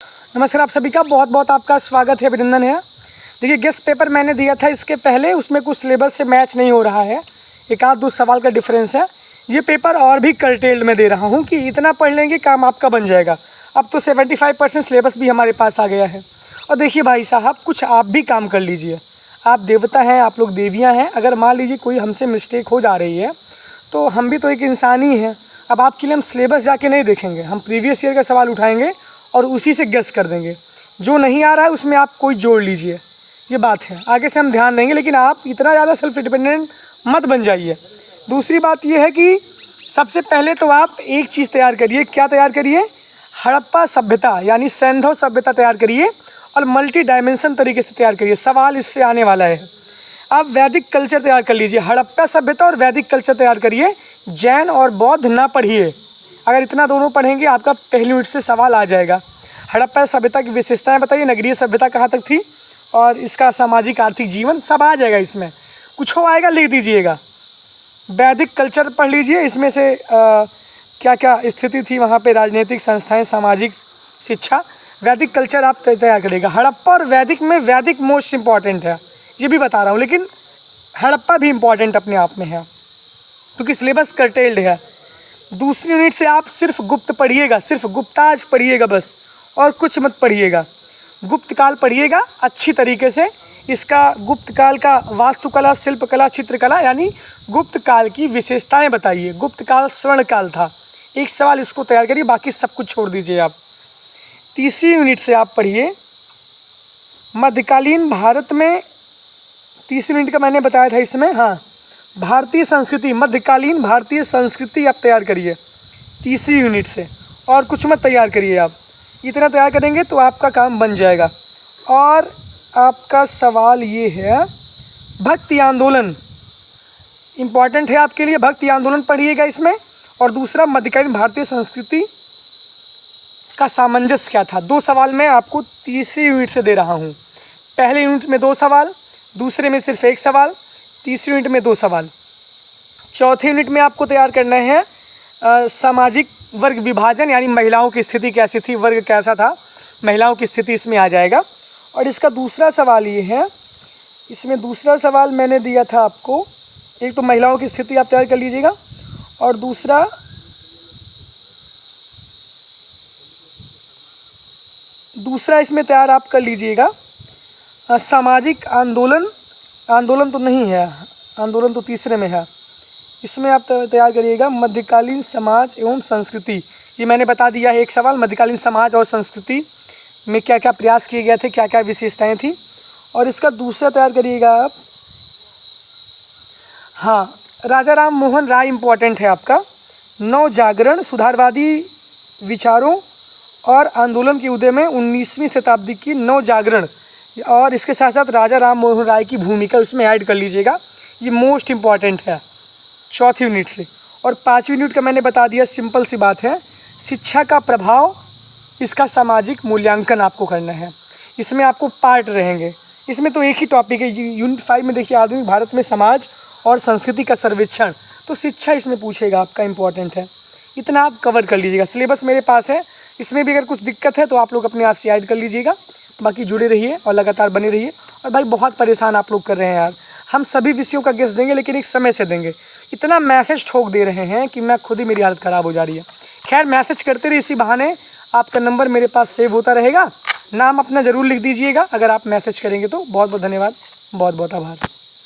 नमस्कार, आप सभी का बहुत बहुत आपका स्वागत है, अभिनंदन है। देखिए, गेस्ट पेपर मैंने दिया था इसके पहले, उसमें कुछ सिलेबस से मैच नहीं हो रहा है, एक आध दो सवाल का डिफरेंस है। ये पेपर और भी कर्टेल्ड में दे रहा हूँ कि इतना पढ़ लेंगे काम आपका बन जाएगा। अब तो 75% सिलेबस भी हमारे पास आ गया है। और देखिए भाई साहब, कुछ आप भी काम कर लीजिए। आप देवता हैं, आप लोग देवियाँ हैं। अगर मान लीजिए कोई हमसे मिस्टेक हो जा रही है तो हम भी तो एक इंसान ही हैं। अब आपके लिए हम सिलेबस जाके नहीं देखेंगे, हम प्रीवियस ईयर का सवाल उठाएंगे और उसी से गेस कर देंगे। जो नहीं आ रहा है उसमें आप कोई जोड़ लीजिए, ये बात है। आगे से हम ध्यान देंगे, लेकिन आप इतना ज़्यादा सेल्फ डिपेंडेंट मत बन जाइए। दूसरी बात ये है कि सबसे पहले तो आप एक चीज़ तैयार करिए। क्या तैयार करिए? हड़प्पा सभ्यता यानी सैंधव सभ्यता तैयार करिए और मल्टी डायमेंशन तरीके से तैयार करिए। सवाल इससे आने वाला है। आप वैदिक कल्चर तैयार कर लीजिए। हड़प्पा सभ्यता और वैदिक कल्चर तैयार करिए। जैन और बौद्ध ना पढ़िए। अगर इतना दोनों पढ़ेंगे आपका पहली यूनिट से सवाल आ जाएगा। हड़प्पा सभ्यता की विशेषताएं बताइए, नगरीय सभ्यता कहाँ तक थी और इसका सामाजिक आर्थिक जीवन सब आ जाएगा। इसमें कुछ हो आएगा लिख दीजिएगा। वैदिक कल्चर पढ़ लीजिए, इसमें से क्या क्या स्थिति थी वहाँ पे, राजनीतिक संस्थाएं, सामाजिक शिक्षा। वैदिक कल्चर आप तैयार करेगा। हड़प्पा और वैदिक में वैदिक मोस्ट इम्पॉर्टेंट है, ये भी बता रहा हूँ, लेकिन हड़प्पा भी इम्पॉर्टेंट अपने आप में है क्योंकि सिलेबस कर्टेल्ड है। दूसरी यूनिट से आप सिर्फ गुप्त पढ़िएगा, सिर्फ गुप्ताज पढ़िएगा बस, और कुछ मत पढ़िएगा। गुप्त काल पढ़िएगा अच्छी तरीके से। इसका गुप्त काल का वास्तुकला, शिल्पकला, चित्रकला यानी गुप्त काल की विशेषताएं बताइए। गुप्त काल स्वर्ण काल था। एक सवाल इसको तैयार करिए, बाकी सब कुछ छोड़ दीजिए आप। तीसरी यूनिट से आप पढ़िए मध्यकालीन भारत में। तीसरी यूनिट का मैंने बताया था इसमें, हाँ, भारतीय संस्कृति, मध्यकालीन भारतीय संस्कृति आप तैयार करिए तीसरी यूनिट से, और कुछ मत तैयार करिए। आप इतना तैयार करेंगे तो आपका काम बन जाएगा। और आपका सवाल ये है, भक्ति आंदोलन इम्पॉर्टेंट है आपके लिए। भक्ति आंदोलन पढ़िएगा इसमें। और दूसरा, मध्यकालीन भारतीय संस्कृति का सामंजस्य क्या था। दो सवाल मैं आपको तीसरी यूनिट से दे रहा हूँ। पहले यूनिट में 2 सवाल, दूसरे में सिर्फ 1 सवाल, तीसरी यूनिट में 2 सवाल। चौथी यूनिट में आपको तैयार करना है सामाजिक वर्ग विभाजन यानी महिलाओं की स्थिति कैसी थी, वर्ग कैसा था, महिलाओं की स्थिति इसमें आ जाएगा। और इसका दूसरा सवाल ये है, इसमें दूसरा सवाल मैंने दिया था आपको, एक तो महिलाओं की स्थिति आप तैयार कर लीजिएगा, और दूसरा इसमें तैयार आप कर लीजिएगा सामाजिक आंदोलन। आंदोलन तो नहीं है, आंदोलन तो तीसरे में है। इसमें आप तैयार करिएगा मध्यकालीन समाज एवं संस्कृति। ये मैंने बता दिया है एक सवाल, मध्यकालीन समाज और संस्कृति में क्या क्या प्रयास किए गए थे, क्या क्या विशेषताएं थी। और इसका दूसरा तैयार करिएगा आप, हाँ, राजा राम मोहन राय इम्पॉर्टेंट है आपका। नव जागरण, सुधारवादी विचारों और आंदोलन के उदय में 19वीं शताब्दी की नव जागरण, और इसके साथ साथ राजा राम मोहन राय की भूमिका उसमें ऐड कर लीजिएगा। ये मोस्ट इम्पॉर्टेंट है चौथी यूनिट से। और 5वीं यूनिट का मैंने बता दिया, सिंपल सी बात है, शिक्षा का प्रभाव, इसका सामाजिक मूल्यांकन आपको करना है। इसमें आपको पार्ट रहेंगे, इसमें तो एक ही टॉपिक है। यूनिट 5 में देखिए, आधुनिक भारत में समाज और संस्कृति का सर्वेक्षण, तो शिक्षा इसमें पूछेगा आपका, इम्पॉर्टेंट है। इतना आप कवर कर लीजिएगा। सिलेबस मेरे पास है, इसमें भी अगर कुछ दिक्कत है तो आप लोग अपने आप से ऐड कर लीजिएगा। बाकी जुड़े रहिए और लगातार बने रहिए। और भाई बहुत परेशान आप लोग कर रहे हैं यार, हम सभी विषयों का गेस देंगे लेकिन एक समय से देंगे। इतना मैसेज ठोक दे रहे हैं कि मैं खुद ही, मेरी हालत ख़राब हो जा रही है। खैर, मैसेज करते रहिए, इसी बहाने आपका नंबर मेरे पास सेव होता रहेगा। नाम अपना ज़रूर लिख दीजिएगा अगर आप मैसेज करेंगे तो। बहुत बहुत धन्यवाद, बहुत बहुत आभार।